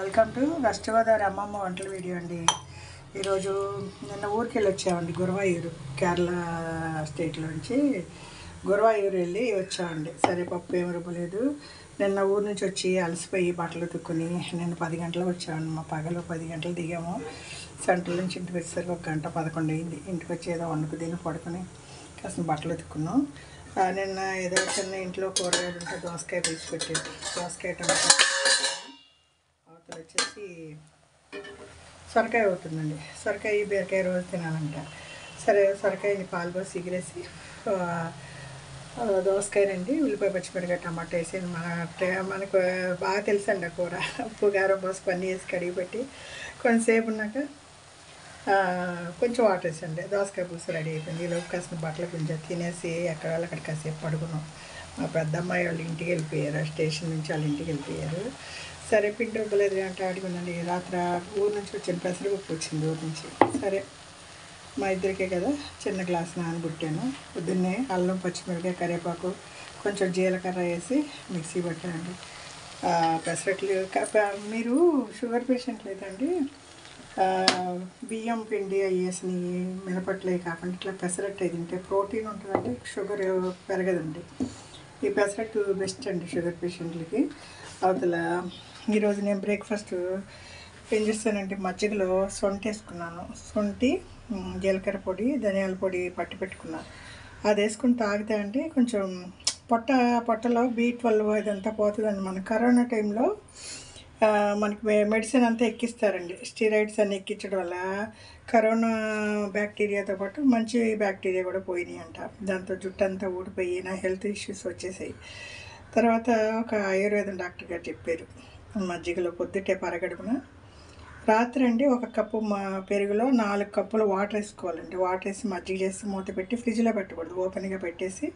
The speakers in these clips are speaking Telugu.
వెల్కమ్ టు వెస్ట్ గోదావరి అమ్మమ్మ వంటల వీడియో అండి. ఈరోజు నిన్న ఊరికి వెళ్ళి వచ్చామండి. గురువాయూరు, కేరళ స్టేట్లో నుంచి గురువాయూరు వెళ్ళి వచ్చామండి. సరే పప్పు ఏమి రుబ్బలేదు. నిన్న ఊరు నుంచి వచ్చి అలసిపోయి బట్టలు ఉతుక్కుని నిన్న 10 గంటలకు వచ్చామండి. మా పగలు 10 గంటలు దిగాము. సెంట్రల్ నుంచి ఇంటికి వచ్చేసరికి 1 గంట 11 అయింది. ఇంటికి వచ్చి ఏదో వండుకు తిని పడుకుని కాస్త బట్టలు ఉతుక్కున్నాం. నిన్న ఏదో చిన్న ఇంట్లో కూరగాయలు ఉంటే దోసకాయ తీసి పెట్టారు. దోసకాయ టమాటా అవతల వచ్చేసి సొరకాయ అవుతుందండి. సొరకాయ బీరకాయ రోజు తినాలంట. సరే సొరకాయని పాలు పోసి ఎగిరేసి దోసకాయనండి ఉల్లిపాయ పచ్చిమిరకాయ టమాటా వేసి మనకు బాగా తెలుసండి ఆ కూర. ఉప్పు కారం పోసి పన్నీ వేసి కడిగి పెట్టి కొంచెంసేపు ఉన్నాక కొంచెం వాటర్ వేసండి. దోసకాయ పులుసు రెడీ అయిపోయింది. ఈలోపు కాసిన బట్టలు కొంచెం తినేసి ఎక్కడ వాళ్ళు అక్కడ కాసేపు పడుకున్నాం. మా పెద్దమ్మాయి వాళ్ళ ఇంటికి వెళ్ళిపోయారు. స్టేషన్ నుంచి వాళ్ళ ఇంటికి వెళ్ళిపోయారు. సరే పిండి రుబ్బలేదు అంటే అడుగునండి. రాత్రి ఊరు నుంచి వచ్చిన పెసరపప్పు వచ్చింది ఊరు నుంచి. సరే మా ఇద్దరికే కదా చిన్న గ్లాస్ నానబెట్టాను. పొద్దున్నే అల్లం పచ్చిమిరకాయ కరివేపాకు కొంచెం జీలకర్ర వేసి మిక్సీ పెట్టానండి. పెసరట్లు మీరు షుగర్ పేషెంట్ లేదండి, బియ్యం పిండి వేసి మినపట్లే కాకుండా ఇట్లా పెసరట్టు తింటే ప్రోటీన్ ఉంటుందండి, షుగర్ పెరగదండి. ఈ పెసరట్టు బెస్ట్ అండి షుగర్ పేషెంట్లకి. అవతల ఈరోజు నేను బ్రేక్ఫాస్ట్ ఏం చేస్తానంటే మజ్జిగలో సొంటి వేసుకున్నాను. సొంటి జీలకర్ర పొడి ధనియాల పొడి పట్టి పెట్టుకున్నాను. అది వేసుకుని తాగితే అంటే కొంచెం పొట్టలో B12 ఇదంతా పోతుందండి. మన కరోనా టైంలో మనకి మెడిసిన్ అంతా ఎక్కిస్తారండి. స్టీరాయిడ్స్ అన్నీ ఎక్కించడం వల్ల కరోనా బ్యాక్టీరియాతో పాటు మంచి బ్యాక్టీరియా కూడా పోయినాయి అంట. దాంతో జుట్టు అంతా ఊడిపోయి నా హెల్త్ ఇష్యూస్ వచ్చేసాయి. తర్వాత ఒక ఆయుర్వేదం డాక్టర్ గారు చెప్పారు, మజ్జిగలో పొద్దుటే పరగడుపున రాత్రి అండి 1 కప్పు పెరుగులో 4 కప్పులు వాటర్ వేసుకోవాలండి. వాటర్ వేసి మజ్జిగ చేసి మూత పెట్టి ఫ్రిడ్జ్లో పెట్టకూడదు, ఓపెన్గా పెట్టేసి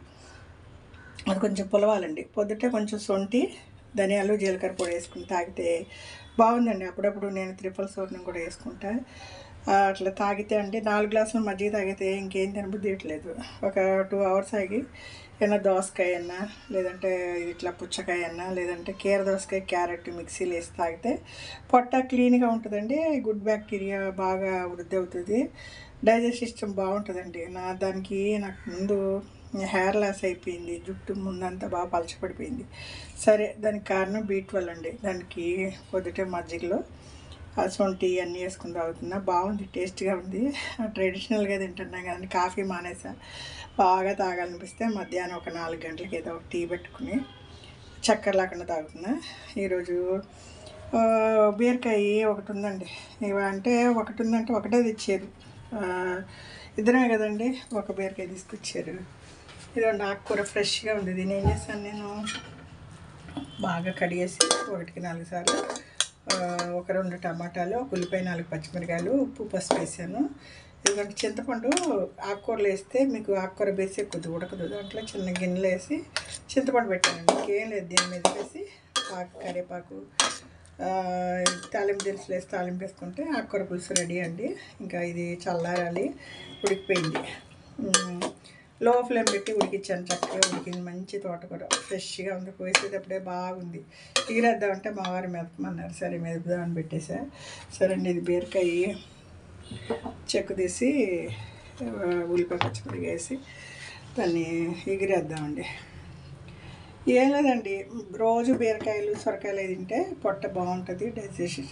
అది కొంచెం పులవాలండి. పొద్దుటే కొంచెం సొంటి ధనియాలు జీలకర్ర పొడి వేసుకుని తాగితే బాగుందండి. అప్పుడప్పుడు నేను త్రిఫల సూర్ణం కూడా వేసుకుంటా. అట్లా తాగితే అండి 4 గ్లాసులు మజ్జిగ తాగితే ఇంకేం తినబుద్ధి తీయట్లేదు. ఒక 2 అవర్స్ ఆగి ఏమైనా దోసకాయ అన్నా లేదంటే ఇట్లా పుచ్చకాయ అన్నా లేదంటే కీర దోసకాయ క్యారెట్ మిక్సీలు వేసి తాగితే పొట్ట క్లీన్గా ఉంటుందండి. గుడ్ బ్యాక్టీరియా బాగా వృద్ధి అవుతుంది. డైజెస్ట్ సిస్టమ్ బాగుంటుందండి. నాకు ముందు హెయిర్ లాస్ అయిపోయింది, జుట్టు ముందంతా బాగా పలచపడిపోయింది. సరే దానికి కారణం B12 అండి. దానికి పొద్దుటే మజ్జిగలో సొంటి అన్నీ వేసుకుని తాగుతున్నా. బాగుంది, టేస్ట్గా ఉంది. ట్రెడిషనల్గా తింటున్నా కానీ కాఫీ మానేసా. బాగా తాగాలనిపిస్తే మధ్యాహ్నం ఒక 4 గంటలకి ఏదో ఒక టీ పెట్టుకుని చక్కెర లేకుండా తాగుతున్నా. ఈరోజు బీరకాయ ఒకటి ఉందండి. అంటే ఒకటి ఉందంటే ఒకటే తెచ్చారు, ఇద్దరమే కదండి. ఒక బీరకాయ తీసుకొచ్చారు. ఇదండి ఆకుకూర ఫ్రెష్గా ఉంది. దీన్ని ఏం చేశాను నేను బాగా కడిగేసి 1కి 4 సార్లు ఒక 2 టమాటాలు, ఒక ఉల్లిపాయ, 4 పచ్చిమిరకాయలు, ఉప్పు పసుపు వేసాను. ఎందుకంటే చింతపండు ఆకుకూరలు వేస్తే మీకు ఆకుకూర బేసి కొద్దిగా ఉడకదు. దాంట్లో చిన్న గిన్నెలు వేసి చింతపండు పెట్టానండి. ఇంకేం లేదు, దీని మీద వేసి కరివేపాకు తాలింపు దినుసులు వేసి తాలింపు వేసుకుంటే ఆకుకూర పులుసు రెడీ అండి. ఇంకా ఇది చల్లారాలి. ఉడికిపోయింది. లో ఫ్లేమ్ పెట్టి ఉడికించాను. చక్కగా ఉడికింది. మంచి తోటకూర ఫ్రెష్గా ఉంది. కోసేటప్పుడే బాగుంది. ఎగిరేద్దామంటే మా వారు మెదపమన్నారు. సరే మెదుపుదామని పెట్టేసా. సరే అండి, ఇది బీరకాయ చెక్కు తీసి ఉల్లిపాయ పచ్చిమిరకాయ వేసి దాన్ని ఎగిరేద్దామండి. ఏం లేదండి, రోజు బీరకాయలు సొరకాయలు తింటే పొట్ట బాగుంటుంది. డైజెషన్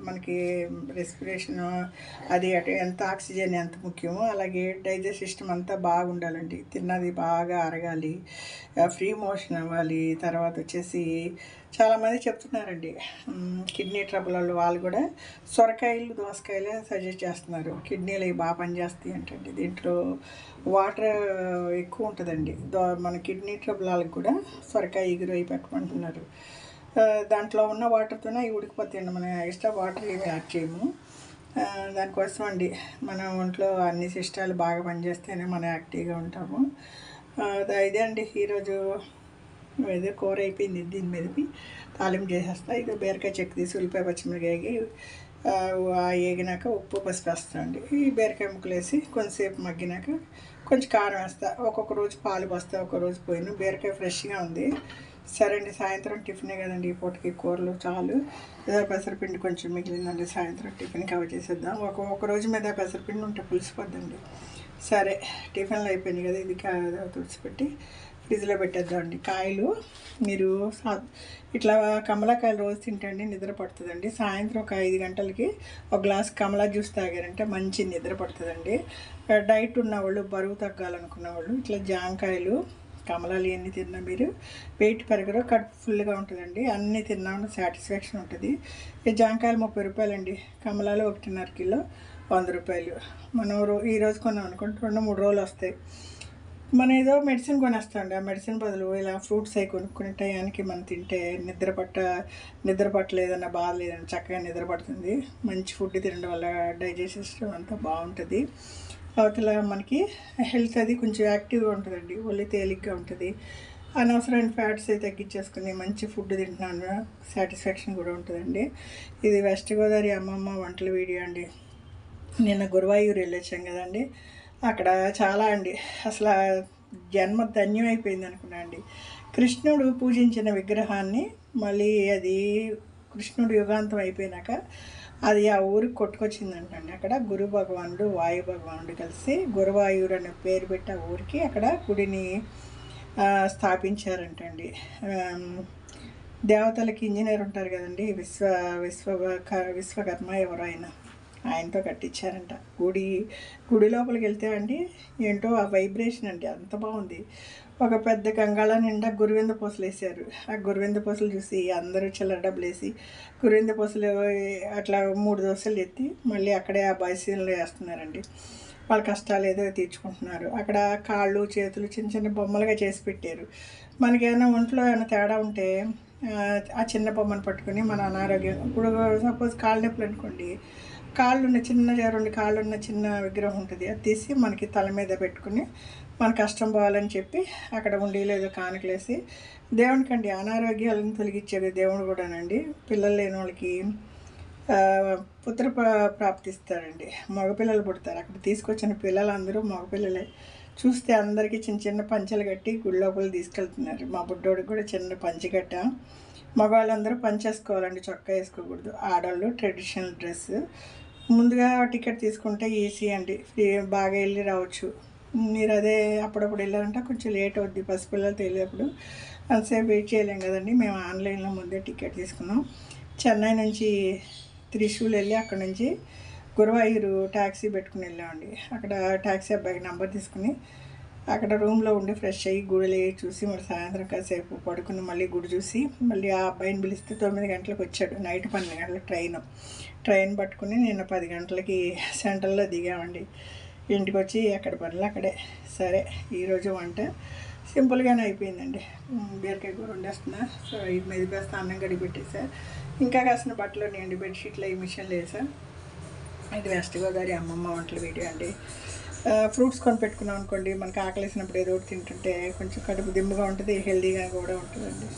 మనకి రెస్పిరేషన్ అది ఎంత ఆక్సిజన్ ఎంత ముఖ్యమో అలాగే డైజెస్ట్ సిస్టమ్ అంతా బాగుండాలండి. తిన్నది బాగా అరగాలి, ఫ్రీ మోషన్ అవ్వాలి. తర్వాత వచ్చేసి చాలామంది చెప్తున్నారండి కిడ్నీ ట్రబుల్ వాళ్ళు కూడా సొరకాయలు దోసకాయలే సజెస్ట్ చేస్తున్నారు. కిడ్నీలు బాగా పనిచేస్తాయి అంటండి. దీంట్లో వాటర్ ఎక్కువ ఉంటుందండి. మన కిడ్నీ ట్రబుల్ వాళ్ళకి కూడా సొరకాయ ఎగురు పెట్టమంటున్నారు. దాంట్లో ఉన్న వాటర్తోనే అవి ఉడికిపోతాయండి. మనం ఎక్స్ట్రా వాటర్ ఏమి యాడ్ చేయము. దానికోసం అండి మన ఒంట్లో అన్ని సిస్టాలు బాగా పనిచేస్తేనే మనం యాక్టివ్గా ఉంటాము. ఇదే అండి ఈరోజు ఏదో కూర అయిపోయింది. దీని మీదకి తాలింపు చేసేస్తా. ఇక బీరకాయ చెక్కు తీసి ఉల్లిపాయ పచ్చిమిరకాయకి వేగినాక ఉప్పు పసుపు వేస్తానండి. ఈ బీరకాయ ముక్కలు వేసి కొంచెంసేపు మగ్గినాక కొంచెం కారం వేస్తా. ఒక్కొక్క రోజు పాలు పోస్తా, ఒక్కొక్క రోజు పోయిన. బీరకాయ ఫ్రెష్గా ఉంది. సరే అండి, సాయంత్రం టిఫినే కదండి, ఈ పూటకి కూరలు చాలు. ఏదో పెసరపిండి కొంచెం మిగిలిందండి, సాయంత్రం టిఫిన్ కవర్ చేసేద్దాం. ఒక రోజు మీద పెసరపిండి ఉంటే పులిసిపోద్దండి. సరే, టిఫిన్లు అయిపోయినాయి కదా, ఇది తుడిచిపెట్టి ఫ్రిడ్జ్లో పెట్టేద్దామండి. కాయలు మీరు ఇట్లా కమలాకాయలు రోజు తింటండి నిద్ర పడుతుందండి. సాయంత్రం ఒక 5 గంటలకి ఒక గ్లాస్ కమలా జ్యూస్ తాగారంటే మంచి నిద్ర పడుతుందండి. డైట్ ఉన్నవాళ్ళు, బరువు తగ్గాలనుకున్న వాళ్ళు ఇట్లా జాంకాయలు కమలాలు ఇవన్నీ తిన్నా మీరు వెయిట్ పెరగరు, కడుపు ఫుల్గా ఉంటుందండి. అన్నీ తిన్నామని సాటిస్ఫాక్షన్ ఉంటుంది. ఈ జాంకాయలు 30 రూపాయలండి, కమలాలు 1.5 కిలో 100 రూపాయలు. మనం ఈరోజు కొన్నాం అనుకోండి 2-3 రోజులు వస్తాయి. మనం ఏదో మెడిసిన్ కొనేస్తామండి, ఆ మెడిసిన్ బదులు ఇలా ఫ్రూట్స్ అవి కొనుక్కునే టయానికి మనం తింటే నిద్ర పట్టలేదన్న బాధ లేదన్న చక్కగా నిద్ర పడుతుంది. మంచి ఫుడ్ తినడం వల్ల డైజెషన్ సిస్టమ్ అంతా బాగుంటుంది. అవతల మనకి హెల్త్ అది కొంచెం యాక్టివ్గా ఉంటుందండి, ఒళ్ళు తేలిగ్గా ఉంటుంది. అనవసరమైన ఫ్యాట్స్ అయితే తగ్గించేసుకుని మంచి ఫుడ్ తింటున్నాను సాటిస్ఫాక్షన్ కూడా ఉంటుందండి. ఇది వెస్ట్ గోదావరి అమ్మమ్మ వంటల వీడియో అండి. నిన్న గురువాయూరు వెళ్ళొచ్చాం కదండి, అక్కడ చాలా అండి అసలు జన్మ ధన్యం అయిపోయింది అనుకున్నా అండి. కృష్ణుడు పూజించిన విగ్రహాన్ని మళ్ళీ అది కృష్ణుడు యుగాంతం అయిపోయినాక అది ఆ ఊరికి కొట్టుకొచ్చిందంటండి. అక్కడ గురు భగవానుడు వాయు భగవానుడు కలిసి గురువాయూరు అనే పేరు పెట్టి ఆ ఊరికి అక్కడ గుడిని స్థాపించారంటండి. దేవతలకి ఇంజనీర్ ఉంటారు కదండి, విశ్వకర్మ ఎవరో ఆయనతో కట్టించారంట. గుడి లోపలికి వెళ్తే అండి ఏంటో ఆ వైబ్రేషన్ అండి అంత బాగుంది. ఒక పెద్ద గంగాళ నిండా గురువింద పూసలు వేసారు. ఆ గురువింద పూసలు చూసి అందరూ చిల్లర డబ్బులు వేసి గురువింద పూసలు అట్లా 3 దోశలు ఎత్తి మళ్ళీ అక్కడే ఆ బైసీన్లో వేస్తున్నారండి. వాళ్ళ కష్టాలు ఏదో తీర్చుకుంటున్నారు. అక్కడ కాళ్ళు చేతులు చిన్న చిన్న బొమ్మలుగా చేసి పెట్టారు. మనకేమైనా ఒంట్లో ఏమైనా తేడా ఉంటే ఆ చిన్న బొమ్మను పట్టుకుని మన అనారోగ్యం, ఇప్పుడు సపోజ్ కాళ్ళ నొప్పులు అనుకోండి, కాళ్ళున్న 2 కాళ్ళున్న చిన్న విగ్రహం ఉంటుంది, అది తీసి మనకి తల మీద పెట్టుకుని మన కష్టం పోవాలని చెప్పి అక్కడ ఉండేలో ఏదో కానుకలేసి దేవునికండి అనారోగ్యాలను తొలగించేది దేవుడు కూడానండి. పిల్లలు లేని వాళ్ళకి పుత్ర ప్రాప్తిస్తారండి, మగపిల్లలు పుడతారు. అక్కడ తీసుకొచ్చిన పిల్లలందరూ మగపిల్లలే. చూస్తే అందరికీ చిన్న చిన్న పంచెలు కట్టి గుడి లోపల తీసుకెళ్తున్నారు. మా బుడ్డోడికి కూడా చిన్న పంచె కట్ట. మగవాళ్ళందరూ పంచేసుకోవాలండి, చొక్కా వేసుకోకూడదు. ఆడవాళ్ళు ట్రెడిషనల్ డ్రెస్. ముందుగా టికెట్ తీసుకుంటే ఈజీ అండి, ఫ్రీ బాగా వెళ్ళి రావచ్చు. మీరు అదే అప్పుడప్పుడు వెళ్ళారంటే కొంచెం లేట్ అవుద్ది, పసిపిల్లలతో వెళ్ళేటప్పుడు అంతసేపు వెయిట్ చేయలేం కదండి. మేము ఆన్లైన్లో ముందే టికెట్ తీసుకున్నాం. చెన్నై నుంచి త్రిశూల్ వెళ్ళి అక్కడ నుంచి గురువాయూరు ట్యాక్సీ పెట్టుకుని వెళ్ళామండి. అక్కడ ట్యాక్సీ అబ్బాయికి నెంబర్ తీసుకుని అక్కడ రూమ్లో ఉండి ఫ్రెష్ అయ్యి గుడిలో చూసి మరి సాయంత్రం కాసేపు పడుకుని మళ్ళీ గుడి చూసి మళ్ళీ ఆ అబ్బాయిని పిలిస్తే 9 గంటలకు వచ్చాడు. నైట్ 12 గంటలకు ట్రైన్ పట్టుకుని నిన్న 10 గంటలకి సెంటర్లో దిగామండి. ఇంటికి వచ్చి ఎక్కడ పనులు అక్కడే. సరే, ఈరోజు వంట సింపుల్గానే అయిపోయిందండి. బీరకాయ కూర వండేస్తున్నా. సో ఇది మెదిపేస్తా, అన్నం కడిగి పెట్టేసా. ఇంకా కాసిన బట్టలు ఉన్నాయండి, బెడ్షీట్లు అవి మిషన్లు వేసా. ఇది వెస్ట్ గోదావరి అమ్మమ్మ వంటల వీడియో అండి. ఫ్రూట్స్ కొని పెట్టుకున్నాం అనుకోండి, మనకు ఆకలేసినప్పుడు ఏదో ఒకటి తింటుంటే కొంచెం కడుపు దిమ్ముగా ఉంటుంది, హెల్తీగా కూడా ఉంటుందండి.